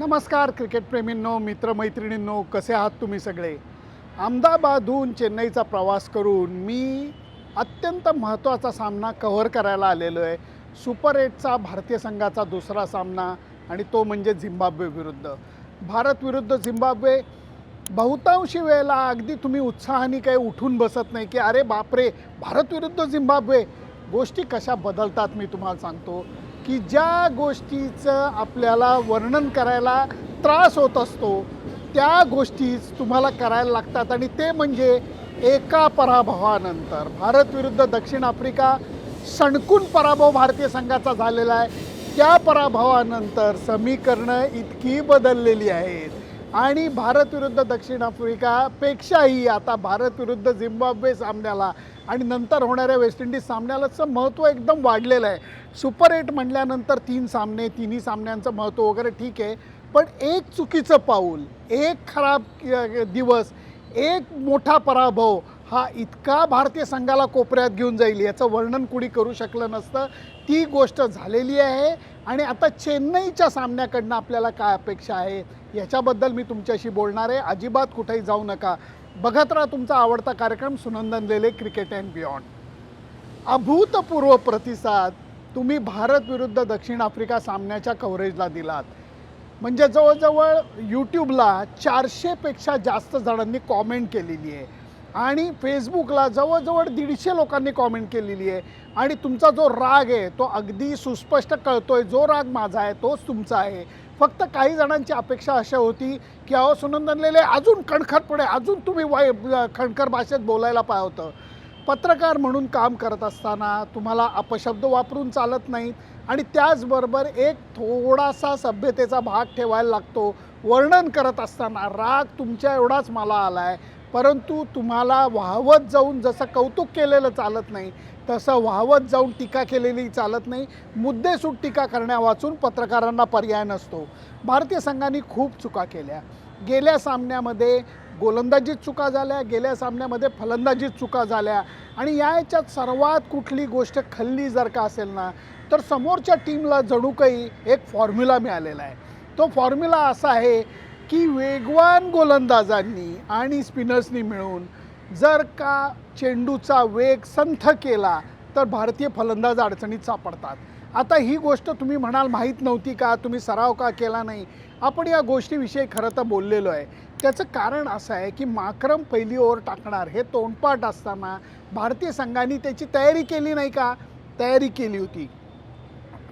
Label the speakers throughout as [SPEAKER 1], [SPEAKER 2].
[SPEAKER 1] नमस्कार क्रिकेटप्रेमींनो, मित्रमैत्रिणींनो, कसे आहात तुम्ही सगळे? अहमदाबादहून चेन्नईचा प्रवास करून मी अत्यंत महत्त्वाचा सामना कव्हर करायला आलेलो आहे. सुपर 8चा भारतीय संघाचा दुसरा सामना आणि तो म्हणजे झिम्बाब्वे विरुद्ध. भारत विरुद्ध झिम्बाब्वे. बहुतांशी वेळेला अगदी तुम्ही उत्साहाने काही उठून बसत नाही की अरे बापरे, भारत विरुद्ध झिम्बाब्वे. गोष्टी कशा बदलतात मी तुम्हाला सांगतो की ज्या गोष्टीचं आपल्याला वर्णन करायला त्रास होत असतो त्या गोष्टीच तुम्हाला करायला लागतात, आणि ते म्हणजे एका पराभवानंतर भारत विरुद्ध दक्षिण आफ्रिका सणकून पराभव भारतीय संघाचा झालेला आहे. त्या पराभवानंतर समीकरणं इतकी बदललेली आहेत आणि भारत विरुद्ध दक्षिण आफ्रिकापेक्षाही आता भारत विरुद्ध झिम्बाब्वे सामन्याला आणि नंतर होणाऱ्या वेस्ट इंडिज सामन्यालाचं महत्त्व एकदम वाढलेलं आहे. सुपर 8 म्हटल्यानंतर 3 सामने, तिन्ही सामन्यांचं महत्त्व वगैरे ठीक आहे, पण एक चुकीचं पाऊल, एक खराब दिवस, एक मोठा पराभव हा इतका भारतीय संघाला कोपऱ्यात घेऊन जाईल याचं वर्णन कुणी करू शकलं नसतं. ती गोष्ट झालेली आहे आणि आता चेन्नईच्या सामन्याकडनं आपल्याला काय अपेक्षा आहे याच्याबद्दल मी तुमच्याशी बोलणार आहे. अजिबात कुठेही जाऊ नका. बघत राहा तुमचा आवडता कार्यक्रम सुनंदन लेले क्रिकेट अँड बियॉन्ड. अभूतपूर्व प्रतिसाद तुम्ही भारत विरुद्ध दक्षिण आफ्रिका सामन्याच्या कव्हरेजला दिलात. म्हणजे जवळजवळ यूट्यूबला 400पेक्षा जास्त जणांनी कॉमेंट केलेली आहे आणि फेसबुकला जवळजवळ 150 लोकांनी कॉमेंट केलेली आहे. आणि तुमचा जो राग आहे तो अगदी सुस्पष्ट कळतोय. जो राग माझा आहे तोच तुमचा आहे. फक्त काही जणांची अपेक्षा अशा होती की अहो सुनंदन लेले अजून कणखरपणे, अजून तुम्ही खणखर भाषेत बोलायला पाहिजे होतं. पत्रकार म्हणून काम करत असताना तुम्हाला अपशब्द वापरून चालत नाहीत आणि त्याचबरोबर एक थोडासा सभ्यतेचा भाग ठेवायला लागतो. वर्णन करत असताना राग तुमच्या एवढाच मला आला आहे, परंतु तुम्हाला वाहवत जाऊन जसं कौतुक केलेलं चालत नाही तसं वाहवत जाऊन टीका केलेली चालत नाही. मुद्देसूद टीका करण्यावाचून पत्रकारांना पर्याय नसतो. भारतीय संघाने खूप चुका केल्या. गेल्या सामन्यामध्ये गोलंदाजीत चुका झाल्या, गेल्या सामन्यामध्ये फलंदाजीत चुका झाल्या आणि याच्यात सर्वात कुठली गोष्ट खल्ली जर का असेल ना तर समोरच्या टीमला जणू काही एक फॉर्म्युला मिळालेला आहे. तो फॉर्म्युला असा आहे की वेगवान गोलंदाजांनी आणि स्पिनर्सनी मिळून जर का चेंडूचा वेग संथ केला तर भारतीय फलंदाज अडचणीत सापडतात. आता ही गोष्ट तुम्ही म्हणाल माहीत नव्हती का, तुम्ही सराव का केला नाही? आपण या गोष्टीविषयी खरं तर बोललेलो आहे. त्याचं कारण असं आहे की माक्रम पहिली ओव्हर टाकणार हे तोंडपाठ असताना भारतीय संघाने त्याची तयारी केली नाही का? तयारी केली होती.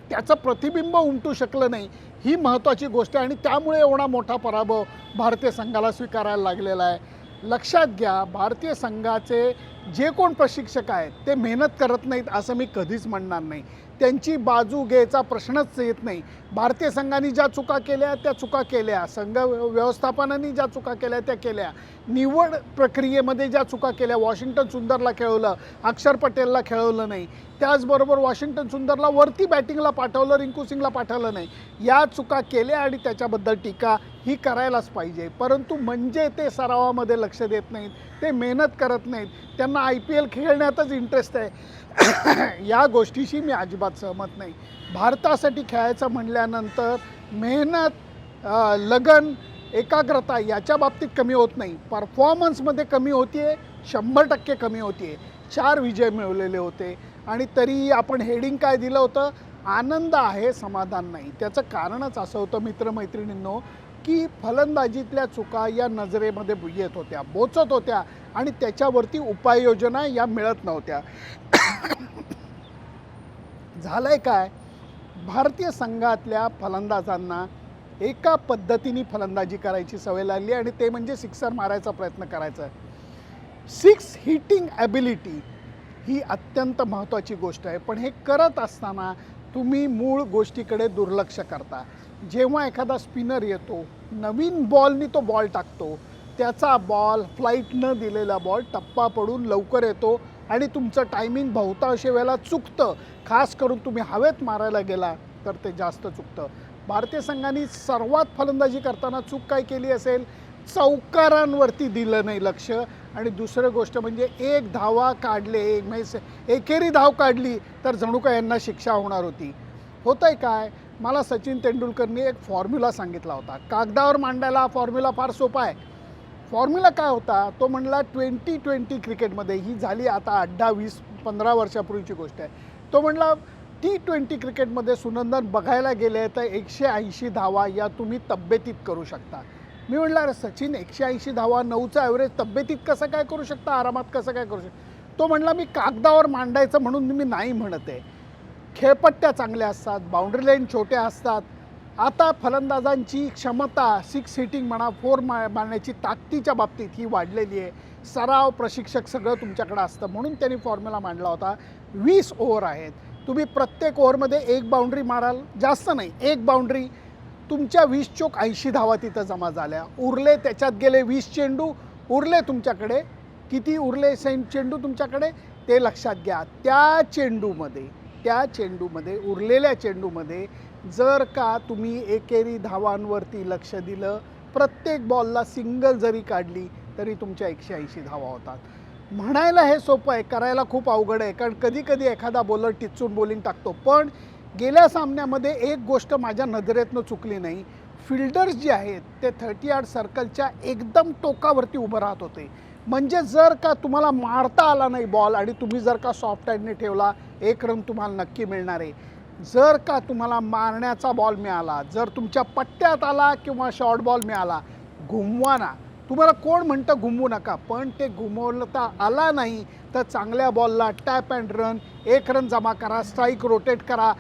[SPEAKER 1] त्याचं प्रतिबिंब उमटू शकलं नाही, ही महत्त्वाची गोष्ट आहे आणि त्यामुळे एवढा मोठा पराभव भारतीय संघाला स्वीकारायला लागलेला आहे. लक्षात घ्या, भारतीय संघाचे जे कोण प्रशिक्षक आहेत ते मेहनत करत नाहीत असं मी कधीच म्हणणार नाही. त्यांची बाजू घ्यायचा प्रश्नच येत नाही. भारतीय संघाने ज्या चुका केल्या त्या चुका केल्या, संघ व्यवस्थापनाने ज्या चुका केल्या त्या केल्या, निवड प्रक्रियेमध्ये ज्या चुका केल्या, वॉशिंग्टन सुंदरला खेळवलं, अक्षर पटेलला खेळवलं नाही, त्याचबरोबर वॉशिंग्टन सुंदरला वरती बॅटिंगला पाठवलं, रिंकू सिंगला पाठवलं नाही, या चुका केल्या आणि त्याच्याबद्दल टीका ही करायलाच पाहिजे. परंतु म्हणजे ते सरावामध्ये लक्ष देत नाहीत, ते मेहनत करत नाहीत, त्यांना IPL खेळण्यातच इंटरेस्ट आहे. या गोष्टीशी मी अजिबात सहमत नाही. भारतासाठी खेळायचं म्हणल्यानंतर मेहनत, लगन, एकाग्रता याच्या बाबतीत कमी होत नाही. परफॉर्मन्समध्ये कमी होती आहे, 100% कमी होती आहे. 4 विजय मिळवलेले होते आणि तरी आपण हेडिंग काय दिलं होतं? आनंद आहे, समाधान नाही. त्याचं कारणच असं होतं मित्रमैत्रिणींनो की फलंदाजीतल्या चुका या नजरेमध्ये येत होत्या, बोचत होत्या आणि त्याच्यावरती उपाययोजना या मिळत नव्हत्या. झालंय काय, भारतीय संघातल्या फलंदाजांना एका पद्धतीने फलंदाजी करायची सवय लागली आणि ते म्हणजे सिक्सर मारायचा प्रयत्न करायचा. 6 हिटिंग ॲबिलिटी ही अत्यंत महत्त्वाची गोष्ट आहे, पण हे करत असताना तुम्ही मूळ गोष्टीकडे दुर्लक्ष करता. जेव्हा एखादा स्पिनर येतो, नवीन बॉलनी तो बॉल टाकतो, त्याचा बॉल फ्लाईट न दिलेला बॉल टप्पा पडून लवकर येतो आणि तुमचं टायमिंग बहुतांश वेळेला चुकतं. खास करून तुम्ही हवेत मारायला गेला तर ते जास्त चुकतं. भारतीय संघाने सर्वात फलंदाजी करताना चूक काय केली असेल? चौकारांवरती दिलं नाही लक्ष. आणि दुसरं गोष्ट म्हणजे एक धावा काढले, एकेरी धाव काढली तर जणू काय यांना शिक्षा होणार होती. होतंय काय, मला सचिन तेंडुलकरनी एक फॉर्म्युला सांगितला होता. कागदावर मांडायला हा फॉर्म्युला फार सोपा आहे. फॉर्म्युला काय होता, तो म्हणला 2020 क्रिकेटमध्ये, ही झाली आता 18-20-15 वर्षापूर्वीची गोष्ट आहे. तो म्हणला T20 क्रिकेटमध्ये सुनंदन बघायला गेले तर 180 धावा या तुम्ही तब्येतीत करू शकता. मी म्हणलं अरे सचिन 180 धावा 9चा ॲव्हरेज तब्येतीत कसं काय करू शकता, आरामात कसं काय करू शकता. तो म्हणला मी कागदावर मांडायचं म्हणून मी नाही म्हणत आहे. खेळपट्ट्या चांगल्या असतात, बाउंड्री लाईन छोट्या असतात. आता फलंदाजांची क्षमता 6 हिटिंग म्हणा 4 मारण्याची ताकदीच्या बाबतीत ही वाढलेली आहे. सराव प्रशिक्षक सगळं तुमच्याकडे असतं म्हणून त्यांनी फॉर्म्युला मांडला होता. 20 ओव्हर आहेत, तुम्ही प्रत्येक ओव्हरमध्ये एक बाउंड्री माराल, जास्त नाही, एक बाउंड्री. तुमच्या 20 चोक 80 धावा तिथं जमा झाल्या. उरले त्याच्यात गेले 20 चेंडू, उरले तुमच्याकडे किती उरले चेंडू तुमच्याकडे ते लक्षात घ्या. त्या चेंडूमध्ये उरलेल्या चेंडूमध्ये जर का तुम्ही एकेरी धावांवरती लक्ष दिलं, प्रत्येक बॉलला सिंगल जरी काढली तरी तुमच्या 180 धावा होतात. म्हणायला हे सोपं आहे, करायला खूप अवघड आहे, कारण कधी कधी एखादा बॉलर टिचून बॉलिंग टाकतो. पण गेल्या सामन्यामध्ये एक गोष्ट माझ्या नजरेतनं चुकली नाही. फिल्डर्स जे आहेत ते 30 यार्ड सर्कलच्या एकदम टोकावरती उभं राहत होते. म्हणजे जर का तुम्हाला मारता आला नाही बॉल आणि तुम्ही जर का सॉफ्ट हँडने ठेवला, 1 रन तुम्हाला नक्की मिळणार आहे. जर का तुम्हाला मारण्याचा बॉल मिळाला, जर तुमच्या पट्ट्यात आला किंवा शॉर्ट बॉल मिळाला, घुमवा ना. तुम्हाला कोण म्हणतं घुमवू नका, पण ते घुमवता आला नाही तर चांगल्या बॉलला टॅप अँड रन, 1 रन जमा करा, स्ट्राईक रोटेट करा.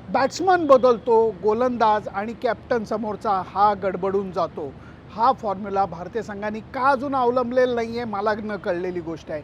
[SPEAKER 1] बॅट्समन बदलतो, गोलंदाज आणि कॅप्टन समोरचा हा गडबडून जातो. हा फॉर्म्युला भारतीय संघाने का अजून अवलंबलेला नाही आहे मला न कळलेली गोष्ट आहे.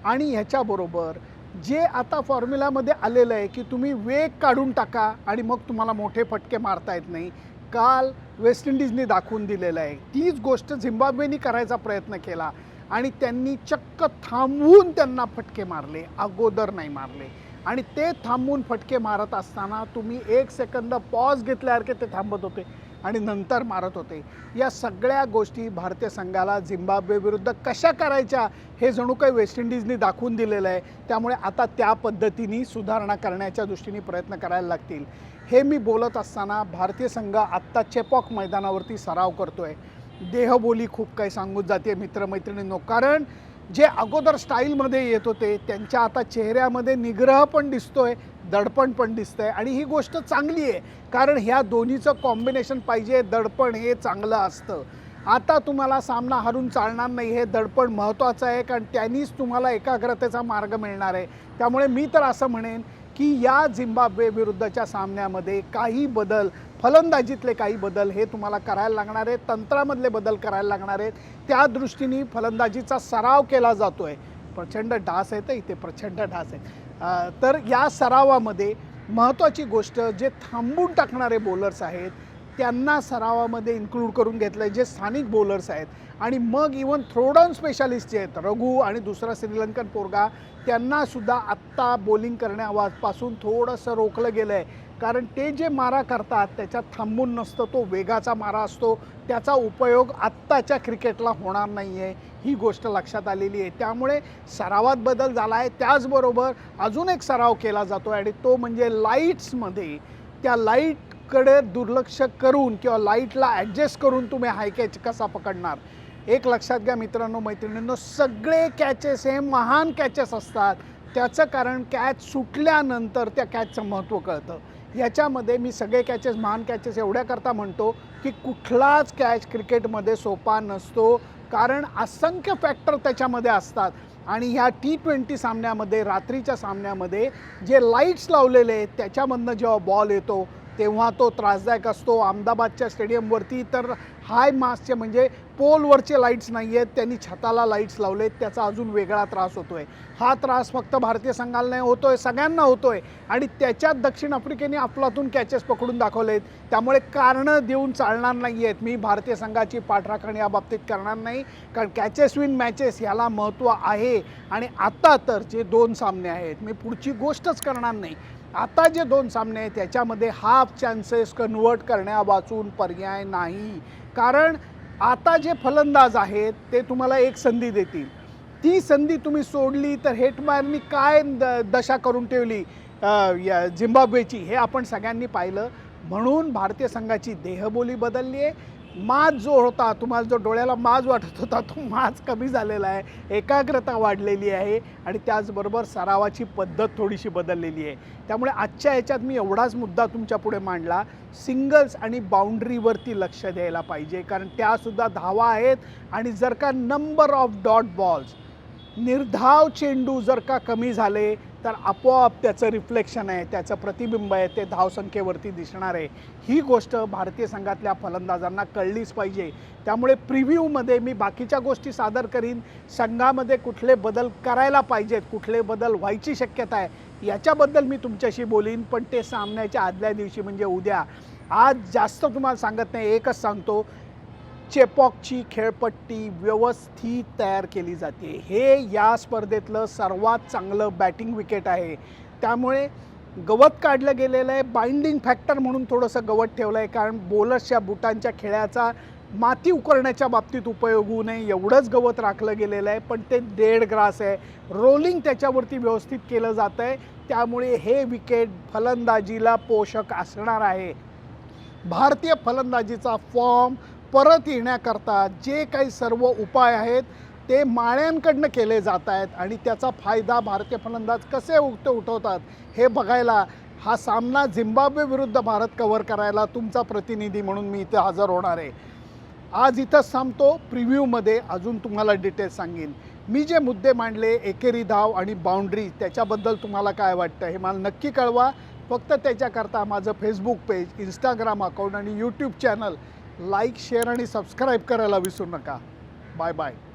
[SPEAKER 1] आणि ह्याच्याबरोबर जे आता फॉर्म्युलामध्ये आलेलं आहे की तुम्ही वेग काढून टाका आणि मग तुम्हाला मोठे फटके मारता येत नाही. काल वेस्ट इंडिजने दाखवून दिलेलं आहे. तीच गोष्ट झिम्बाब्वेनी करायचा प्रयत्न केला आणि त्यांनी चक्क थांबवून त्यांना फटके मारले, अगोदर नाही मारले. आणि ते थांबवून फटके मारत असताना तुम्ही 1 सेकंद पॉज घेतल्यासारखे ते थांबत होते आणि नंतर मारत होते. या सगळ्या गोष्टी भारतीय संघाला झिम्बाब्वे विरुद्ध कशा करायच्या हे जणू काही वेस्ट इंडिजने दाखवून दिलेलं आहे. त्यामुळे आता त्या पद्धतीने सुधारणा करण्याच्या दृष्टीने प्रयत्न करायला लागतील. हे मी बोलत असताना भारतीय संघ आत्ता चेपॉक मैदानावरती सराव करतो आहे. देहबोली खूप काही सांगून जाते मित्रमैत्रिणींनो, कारण जे अगोदर स्टाईलमध्ये येत होते त्यांच्या आता चेहऱ्यामध्ये निग्रह पण दिसतोय, दडपण पण दिसतंय. आणि ही गोष्ट चांगली आहे, कारण ह्या दोन्हीचं कॉम्बिनेशन पाहिजे. दडपण हे चांगलं असतं. आता तुम्हाला सामना हरून चालणार नाही, हे दडपण महत्त्वाचं आहे, कारण त्यांनीच तुम्हाला एकाग्रतेचा मार्ग मिळणार आहे. त्यामुळे मी तर असं म्हणेन की या झिम्बाब्वे विरुद्धच्या सामन्यामध्ये काही बदल, फलंदाजीतले काही बदल हे तुम्हाला करायला लागणार आहेत, तंत्रामधले बदल करायला लागणार आहेत. त्या दृष्टीने फलंदाजीचा सराव केला जातो आहे. प्रचंड डास आहेत इथे, प्रचंड डास आहेत. तर या सरावामध्ये महत्त्वाची गोष्ट, जे थांबून टाकणारे बॉलर्स आहेत त्यांना सरावामध्ये इन्क्लूड करून घेतलं आहे, जे स्थानिक बॉलर्स आहेत. आणि मग इवन थ्रोडाऊन स्पेशालिस्ट जे आहेत, रघु आणि दुसरा श्रीलंकन पोरगा, त्यांनासुद्धा आत्ता बॉलिंग करण्यापासून थोडंसं रोखलं गेलं आहे. कारण ते जे मारा करतात त्याच्यात थांबून नसतं, तो वेगाचा मारा असतो. त्याचा उपयोग आत्ताच्या क्रिकेटला होणार नाही आहे, ही गोष्ट लक्षात आलेली आहे. त्यामुळे सरावात बदल झाला आहे. त्याचबरोबर अजून एक सराव केला जातो आहे आणि तो म्हणजे लाईट्समध्ये. त्या लाईटकडे दुर्लक्ष करून किंवा लाईटला ॲडजस्ट करून तुम्ही हाय कॅच कसा पकडणार. एक लक्षात घ्या मित्रांनो मैत्रिणींनो, सगळे कॅचेस हे महान कॅचेस असतात. त्याचं कारण कॅच सुटल्यानंतर त्या कॅचचं महत्त्व कळतं. याच्यामध्ये मी सगळे कॅचेस महान कॅचेस एवढ्याकरता म्हणतो की कुठलाच कॅच क्रिकेटमध्ये सोपा नसतो, कारण असंख्य फॅक्टर त्याच्यामध्ये असतात. आणि ह्या T20 सामन्यामध्ये, रात्रीच्या सामन्यामध्ये जे लाईट्स लावलेले आहेत त्याच्यामधनं जेव्हा बॉल येतो तेव्हा तो त्रासदायक असतो. अहमदाबादच्या स्टेडियमवरती तर हाय मासचे म्हणजे पोलवरचे लाईट्स नाही आहेत, त्यांनी छताला लाईट्स लावलेत, त्याचा अजून वेगळा त्रास होतो आहे. हा त्रास फक्त भारतीय संघाला नाही होतो आहे, सगळ्यांना होतो आहे. आणि त्याच्यात दक्षिण आफ्रिकेने अफलातून कॅचेस पकडून दाखवले आहेत. त्यामुळे कारणं देऊन चालणार नाही आहेत. मी भारतीय संघाची पाठराखण या बाबतीत करणार नाही, कारण कॅचेस विन मॅचेस ह्याला महत्त्व आहे. आणि आता तर जे 2 सामने आहेत, मी पुढची गोष्टच करणार नाही. आता जे 2 सामने आहेत त्याच्यामध्ये हाफ चान्सेस कन्वर्ट करण्यावाचून पर्याय नाही. कारण आता जे फलंदाज आहेत ते तुम्हाला एक संधी देतील. ती संधी तुम्ही सोडली तर हेटमायरनी काय दशा करून ठेवली या झिम्बाब्वेची हे आपण सगळ्यांनी पाहिलं. म्हणून भारतीय संघाची देहबोली बदलली आहे. माज जो होता, तुम्हाला जो डोळ्याला माज वाटत होता, तो माज कमी झालेला आहे, एकाग्रता वाढलेली आहे आणि त्याचबरोबर सरावाची पद्धत थोडीशी बदललेली आहे. त्यामुळे आजच्या ह्याच्यात मी एवढाच मुद्दा तुमच्यापुढे मांडला, सिंगल्स आणि बाउंड्रीवरती लक्ष द्यायला पाहिजे, कारण त्यासुद्धा धावा आहेत. आणि जर का नंबर ऑफ डॉट बॉल्स, निर्धाव चेंडू जर का कमी झाले तर आपोआप त्याचं रिफ्लेक्शन आहे, त्याचं प्रतिबिंब आहे, ते धावसंख्येवरती दिसणार आहे. ही गोष्ट भारतीय संघातल्या फलंदाजांना कळलीच पाहिजे. त्यामुळे प्रिव्ह्यूमध्ये मी बाकीच्या गोष्टी सादर करीन, संघामध्ये कुठले बदल करायला पाहिजेत, कुठले बदल व्हायची शक्यता आहे याच्याबद्दल मी तुमच्याशी बोलीन, पण ते सामन्याच्या आदल्या दिवशी म्हणजे उद्या. आज जास्त तुम्हाला सांगत नाही, एकच सांगतो, चेपॉकची खेळपट्टी व्यवस्थित तयार केली जाते. हे या स्पर्धेतलं सर्वात चांगलं बॅटिंग विकेट आहे. त्यामुळे गवत काढलं गेलेलं आहे, बाइंडिंग फॅक्टर म्हणून थोडंसं गवत ठेवलं आहे, कारण बॉलर्सच्या बुटांच्या खेळाचा माती उकरण्याच्या बाबतीत उपयोग होऊ नये एवढंच गवत राखलं गेलेलं आहे. पण ते डेड ग्रास आहे, रोलिंग त्याच्यावरती व्यवस्थित केलं जातं आहे. त्यामुळे हे विकेट फलंदाजीला पोषक असणार आहे. भारतीय फलंदाजीचा फॉर्म परत येण्याकरता जे काही सर्व उपाय आहेत ते माळ्यांकडनं केले जात आहेत आणि त्याचा फायदा भारतीय फलंदाज कसे उठवतात हे बघायला हा सामना झिम्बाब्वे विरुद्ध भारत कव्हर करायला तुमचा प्रतिनिधी म्हणून मी इथे हजर होणार आहे. आज इथंच थांबतो. प्रिव्ह्यूमध्ये अजून तुम्हाला डिटेल्स सांगेन. मी जे मुद्दे मांडले, एकेरी धाव आणि बाउंड्री, त्याच्याबद्दल तुम्हाला काय वाटतं हे मला नक्की कळवा. फक्त त्याच्याकरता माझं फेसबुक पेज, इंस्टाग्राम अकाउंट आणि यूट्यूब चॅनल लाईक, शेअर आणि सबस्क्राईब करायला विसरू नका. Bye bye.